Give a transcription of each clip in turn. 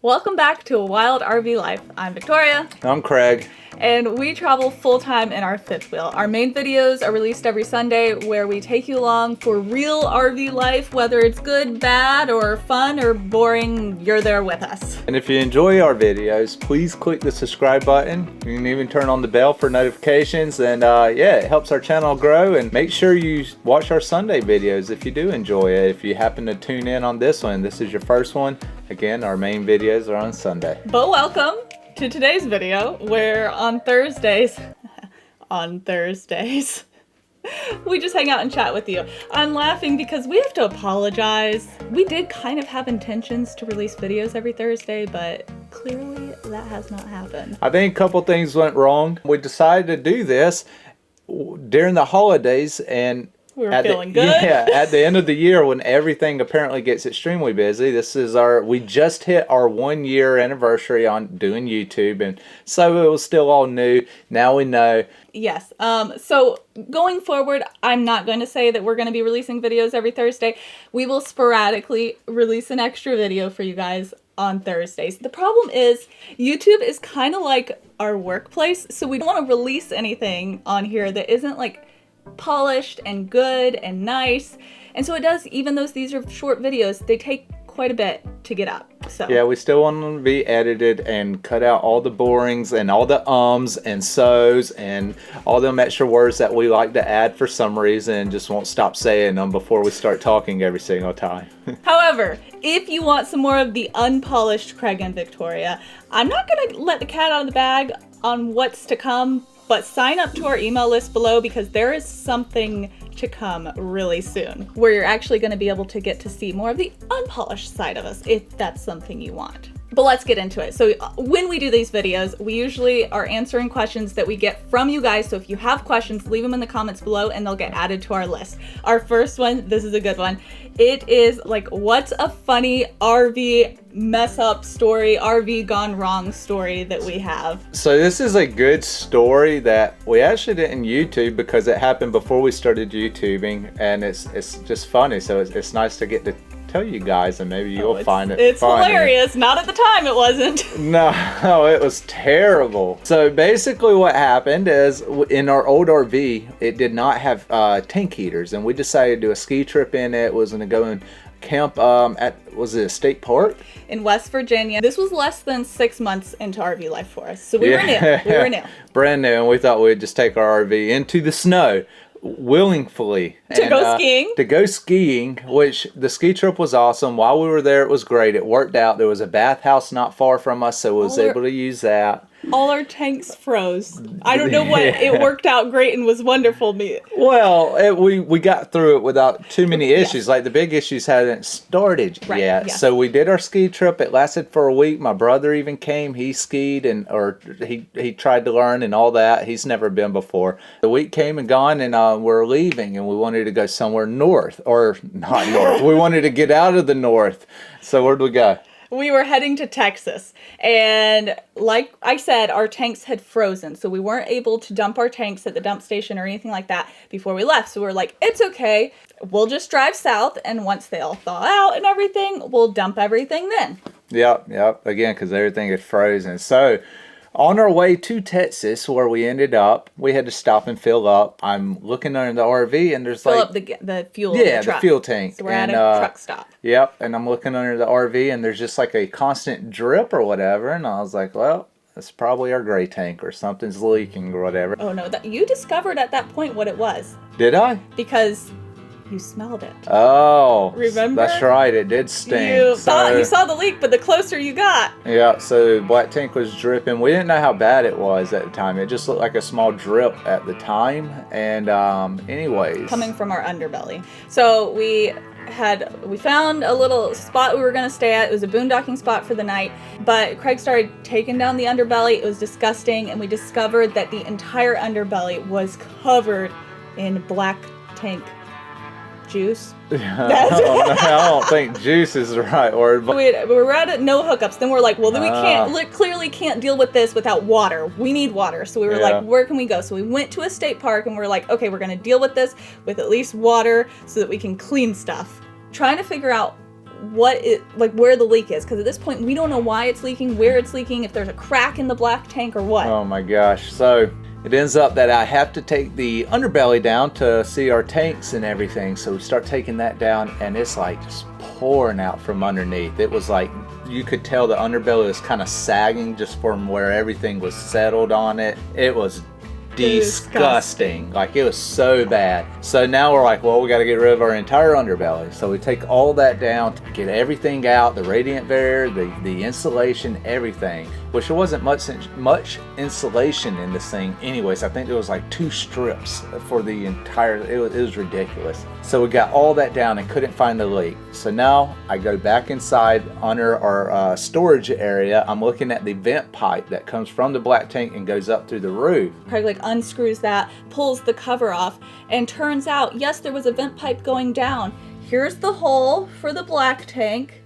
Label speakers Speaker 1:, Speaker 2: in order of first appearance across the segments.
Speaker 1: Welcome back to A Wild RV Life. I'm Victoria.
Speaker 2: I'm Craig.
Speaker 1: And we travel full-time in our fifth wheel. Our main videos are released every Sunday where we take you along for real RV life, whether it's good, bad, or fun, or boring, you're there with us.
Speaker 2: And if you enjoy our videos, please click the subscribe button. You can even turn on the bell for notifications, and yeah, it helps our channel grow. And make sure you watch our Sunday videos if you do enjoy it. If you happen to tune in on this one, this is your first one, again, our main videos are on Sunday.
Speaker 1: But welcome to today's video, where on Thursdays, we just hang out and chat with you. I'm laughing because we have to apologize. We did kind of have intentions to release videos every Thursday, but clearly that has not happened.
Speaker 2: I think a couple things went wrong. We decided to do this during the holidays, and
Speaker 1: we were feeling good.
Speaker 2: Yeah, at the end of the year when everything apparently gets extremely busy. This is we just hit our 1 year anniversary on doing YouTube, and so it was still all new. Now we know.
Speaker 1: Yes. So going forward, I'm not going to say that we're going to be releasing videos every Thursday. We will sporadically release an extra video for you guys on Thursdays. The problem is YouTube is kind of like our workplace, so we don't want to release anything on here that isn't like polished and good and nice, and so it does. Even though these are short videos, they take quite a bit to get up. So
Speaker 2: yeah, we still want them to be edited and cut out all the borings and all the ums and so's and all them extra words that we like to add for some reason and just won't stop saying them before we start talking every single time.
Speaker 1: However, if you want some more of the unpolished Craig and Victoria, I'm not gonna let the cat out of the bag on what's to come, but sign up to our email list below, because there is something to come really soon where you're actually going to be able to get to see more of the unpolished side of us, if that's something you want. But let's get into it. So when we do these videos, we usually are answering questions that we get from you guys. So if you have questions, leave them in the comments below and they'll get added to our list. Our first one, this is a good one. It is like, what's a funny RV mess up story, RV gone wrong story that we have?
Speaker 2: So this is a good story that we actually didn't YouTube because it happened before we started YouTubing, and it's just funny. So it's nice to get to tell you guys, and maybe you'll find it
Speaker 1: It's
Speaker 2: funny.
Speaker 1: hilarious. Not at the time, it wasn't.
Speaker 2: No, it was terrible. So basically what happened is in our old RV, it did not have tank heaters, and we decided to do a ski trip in it. Was going to go and camp was it a state park?
Speaker 1: In West Virginia. This was less than 6 months into RV life for us. So we were new.
Speaker 2: Brand new, and we thought we'd just take our RV into the snow willingly
Speaker 1: to go skiing,
Speaker 2: which the ski trip was awesome. While we were there, it was great. It worked out. There was a bathhouse not far from us, so we was able to use that.
Speaker 1: All our tanks froze. I don't know what. It worked out great and was wonderful.
Speaker 2: Well, we got through it without too many issues. Like the big issues hadn't started yet. Yes. So we did our ski trip. It lasted for a week. My brother even came. He skied or he tried to learn and all that. He's never been before. The week came and gone, and we're leaving, and we wanted to go somewhere north, or not north. We wanted to get out of the north. So where'd we go?
Speaker 1: We were heading to Texas, and like I said, our tanks had frozen, so we weren't able to dump our tanks at the dump station or anything like that before we left. So we were like, it's okay, we'll just drive south, and once they all thaw out and everything, we'll dump everything then.
Speaker 2: Yep, again, because everything had frozen. So on our way to Texas, where we ended up, we had to stop and fill up. I'm looking under the RV, and there's
Speaker 1: fill up the fuel.
Speaker 2: Yeah,
Speaker 1: the truck.
Speaker 2: The fuel tank.
Speaker 1: So we're at a truck stop.
Speaker 2: Yep, and I'm looking under the RV, and there's just like a constant drip or whatever, and I was like, well, that's probably our gray tank or something's leaking or whatever.
Speaker 1: Oh no, you discovered at that point what it was.
Speaker 2: Did I?
Speaker 1: Because you smelled it.
Speaker 2: Oh,
Speaker 1: remember?
Speaker 2: That's right. It did stink.
Speaker 1: You saw the leak, but the closer you got.
Speaker 2: Yeah. So black tank was dripping. We didn't know how bad it was at the time. It just looked like a small drip at the time. And anyways,
Speaker 1: coming from our underbelly. So we found a little spot we were going to stay at. It was a boondocking spot for the night, but Craig started taking down the underbelly. It was disgusting, and we discovered that the entire underbelly was covered in black tank juice.
Speaker 2: I don't think juice is the right word. But
Speaker 1: we were at no hookups. Then we're like, well, then we clearly can't deal with this without water. We need water. So we were like, where can we go? So we went to a state park, and we're like, okay, we're going to deal with this with at least water so that we can clean stuff. Trying to figure out where the leak is, because at this point we don't know why it's leaking, where it's leaking, if there's a crack in the black tank or what.
Speaker 2: Oh my gosh. So it ends up that I have to take the underbelly down to see our tanks and everything. So we start taking that down, and it's like just pouring out from underneath. It was like you could tell the underbelly was kind of sagging just from where everything was settled on it. It was disgusting. Like, it was so bad. So now we're like, well, we got to get rid of our entire underbelly. So we take all that down, get everything out, the radiant barrier, the insulation, everything, which there wasn't much insulation in this thing anyways. I think there was like 2 strips for the entire, it was ridiculous. So we got all that down and couldn't find the leak. So now I go back inside under our storage area. I'm looking at the vent pipe that comes from the black tank and goes up through the roof.
Speaker 1: Craig like unscrews that, pulls the cover off, and turns out, yes, there was a vent pipe going down. Here's the hole for the black tank.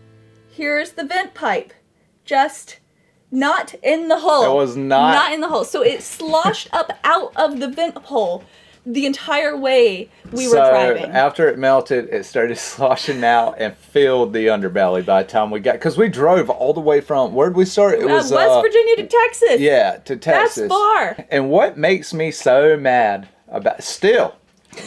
Speaker 1: Here's the vent pipe. Just not in the hole.
Speaker 2: It was not
Speaker 1: in the hole. So it sloshed up out of the vent hole the entire way we were driving.
Speaker 2: After it melted, it started sloshing out and filled the underbelly by the time we got, because we drove all the way from, where'd we start? It was
Speaker 1: West Virginia to Texas.
Speaker 2: Yeah, to Texas.
Speaker 1: That's far.
Speaker 2: And what makes me so mad about, still,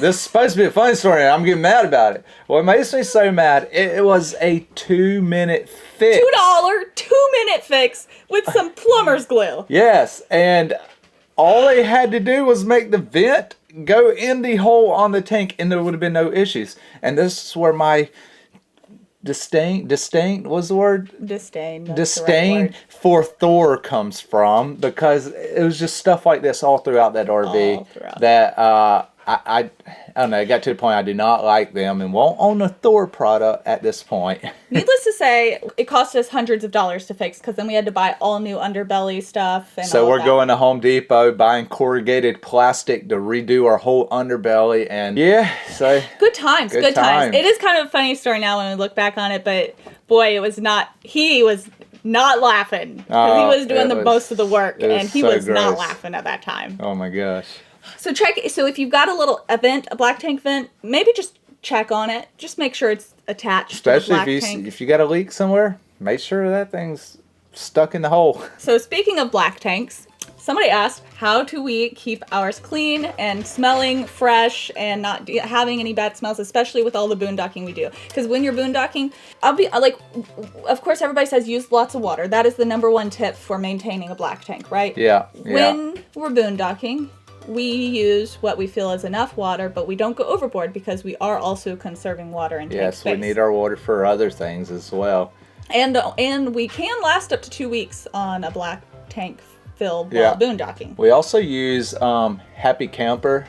Speaker 2: this is supposed to be a funny story and I'm getting mad about it. What makes me so mad, it was a 2-minute fix.
Speaker 1: $2 2-minute fix with some plumber's glue.
Speaker 2: Yes, and all they had to do was make the vent go in the hole on the tank and there would have been no issues. And this is where my disdain was the word?
Speaker 1: Disdain.
Speaker 2: Disdain for Thor comes from, because it was just stuff like this all throughout that RV that I don't know, it got to the point I do not like them and won't own a Thor product at this point.
Speaker 1: Needless to say, it cost us hundreds of dollars to fix, because then we had to buy all new underbelly stuff. And
Speaker 2: so we're going to Home Depot, buying corrugated plastic to redo our whole underbelly, and yeah, so
Speaker 1: good times. Good times. It is kind of a funny story now when we look back on it, but boy, he was not laughing, because he was doing most of the work, and he was not laughing at that time.
Speaker 2: Oh my gosh.
Speaker 1: So if you've got a black tank vent, maybe just check on it. Just make sure it's attached to the black tank.
Speaker 2: If you got a leak somewhere, make sure that thing's stuck in the hole.
Speaker 1: So speaking of black tanks, somebody asked, how do we keep ours clean and smelling fresh and not having any bad smells, especially with all the boondocking we do? Because when you're boondocking, of course everybody says use lots of water. That is the #1 tip for maintaining a black tank, right?
Speaker 2: Yeah.
Speaker 1: When we're boondocking, we use what we feel is enough water, but we don't go overboard, because we are also conserving water and tank space.
Speaker 2: Yes, we need our water for other things as well.
Speaker 1: And we can last up to 2 weeks on a black tank filled while boondocking.
Speaker 2: We also use Happy Camper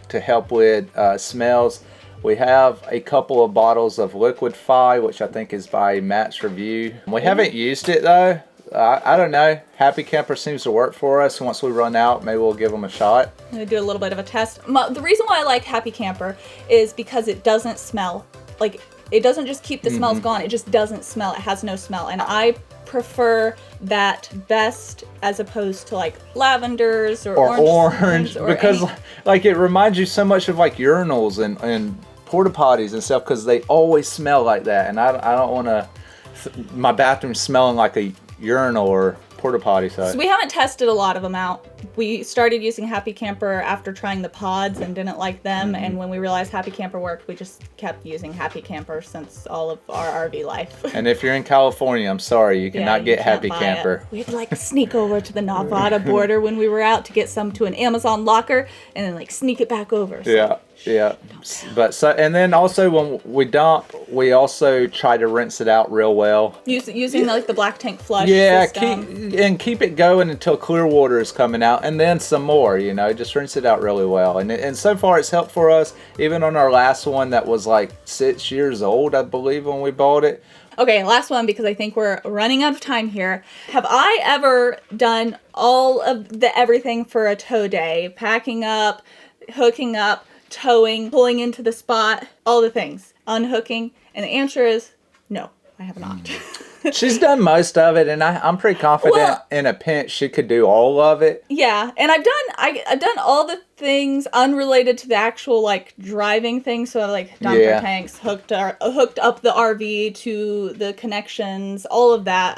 Speaker 2: to help with smells. We have a couple of bottles of Liquid Fi, which I think is by Matt's Review. We haven't used it though. I don't know. Happy Camper seems to work for us. Once we run out, maybe we'll give them a shot.
Speaker 1: I'm going to do a little bit of a test. The reason why I like Happy Camper is because it doesn't smell. Like, it doesn't just keep the smells gone. It just doesn't smell. It has no smell. And I prefer that best as opposed to like lavenders or orange
Speaker 2: because like it reminds you so much of like urinals and porta potties and stuff, because they always smell like that. And I don't want to my bathroom smelling like a urinal or porta potty. So
Speaker 1: we haven't tested a lot of them out. We started using Happy Camper after trying the pods and didn't like them. And when we realized Happy Camper worked, we just kept using Happy Camper since all of our RV life.
Speaker 2: And if you're in California, I'm sorry, you cannot get Happy Camper.
Speaker 1: We had to like sneak over to the Nevada border when we were out to get some to an Amazon locker and then like sneak it back over. So.
Speaker 2: Yeah. But and then also when we dump, we also try to rinse it out real well.
Speaker 1: Using like the black tank flush system.
Speaker 2: Keep it going until clear water is coming out, and then some more, just rinse it out really well. And so far it's helped for us, even on our last one that was like 6 years old, I believe, when we bought it.
Speaker 1: Okay, last one, because I think we're running out of time here. Have I ever done all of the everything for a tow day? Packing up, hooking up, towing, pulling into the spot, all the things, unhooking? And the answer is no, I have not.
Speaker 2: She's done most of it, and I'm pretty confident in a pinch she could do all of it.
Speaker 1: Yeah, and I've done all the things unrelated to the actual like driving thing. So like dumper tanks, hooked up the RV to the connections, all of that.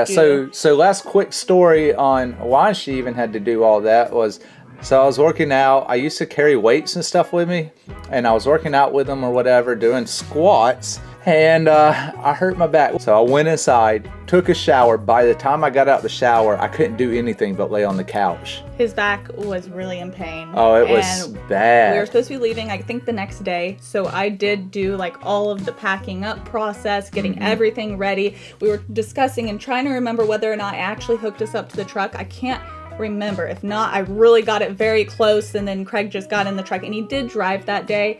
Speaker 2: So last quick story on why she even had to do all that was, so I was working out. I used to carry weights and stuff with me, and I was working out with them or whatever, doing squats, and I hurt my back. So I went inside, took a shower. By the time I got out the shower, I couldn't do anything but lay on the couch.
Speaker 1: His back was really in pain.
Speaker 2: Oh, it was bad.
Speaker 1: We were supposed to be leaving, I think, the next day. So I did do like all of the packing up process, getting everything ready. We were discussing and trying to remember whether or not I actually hooked us up to the truck. I can't remember. If not, I really got it very close, and then Craig just got in the truck, and he did drive that day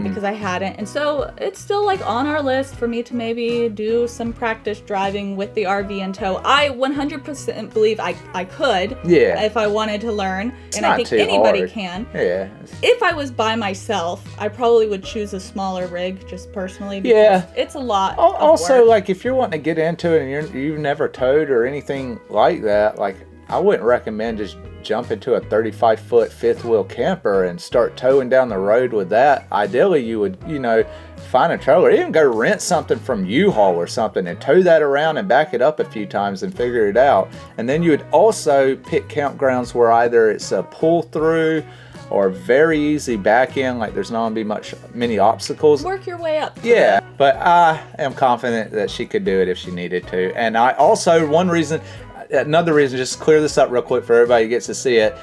Speaker 1: because I hadn't. And so it's still like on our list for me to maybe do some practice driving with the RV in tow. I 100% believe I could if I wanted to learn, and I think anybody can.
Speaker 2: Yeah.
Speaker 1: If I was by myself, I probably would choose a smaller rig, just personally, because it's a lot
Speaker 2: also
Speaker 1: of work.
Speaker 2: Like if you're wanting to get into it and you've never towed or anything like that, like I wouldn't recommend just jump into a 35-foot fifth wheel camper and start towing down the road with that. Ideally, you would, find a trailer, even go rent something from U-Haul or something and tow that around and back it up a few times and figure it out. And then you would also pick campgrounds where either it's a pull through or very easy back in, like there's not gonna be many obstacles.
Speaker 1: Work your way up.
Speaker 2: Yeah, but I am confident that she could do it if she needed to. And I also, another reason, just to clear this up real quick for everybody who gets to see it.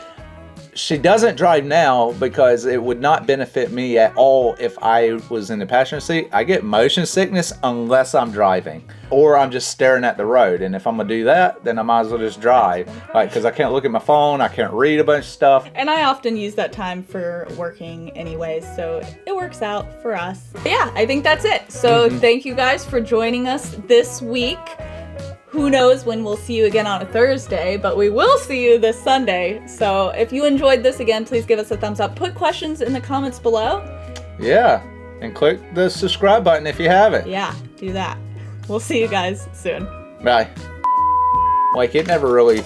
Speaker 2: She doesn't drive now because it would not benefit me at all if I was in the passenger seat. I get motion sickness unless I'm driving or I'm just staring at the road. And if I'm gonna do that, then I might as well just drive. Like, because I can't look at my phone, I can't read a bunch of stuff.
Speaker 1: And I often use that time for working anyways, so it works out for us. But yeah, I think that's it. So thank you guys for joining us this week. Who knows when we'll see you again on a Thursday, but we will see you this Sunday. So if you enjoyed this, again, please give us a thumbs up. Put questions in the comments below.
Speaker 2: Yeah, and click the subscribe button if you haven't.
Speaker 1: Yeah, do that. We'll see you guys soon.
Speaker 2: Bye. Like, it never really...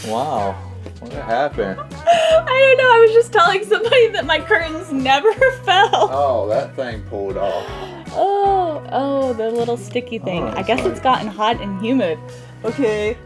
Speaker 2: Wow, what happened?
Speaker 1: I don't know, I was just telling somebody that my curtains never fell.
Speaker 2: Oh, that thing pulled off.
Speaker 1: Oh, the little sticky thing. I guess it's gotten hot and humid. Okay.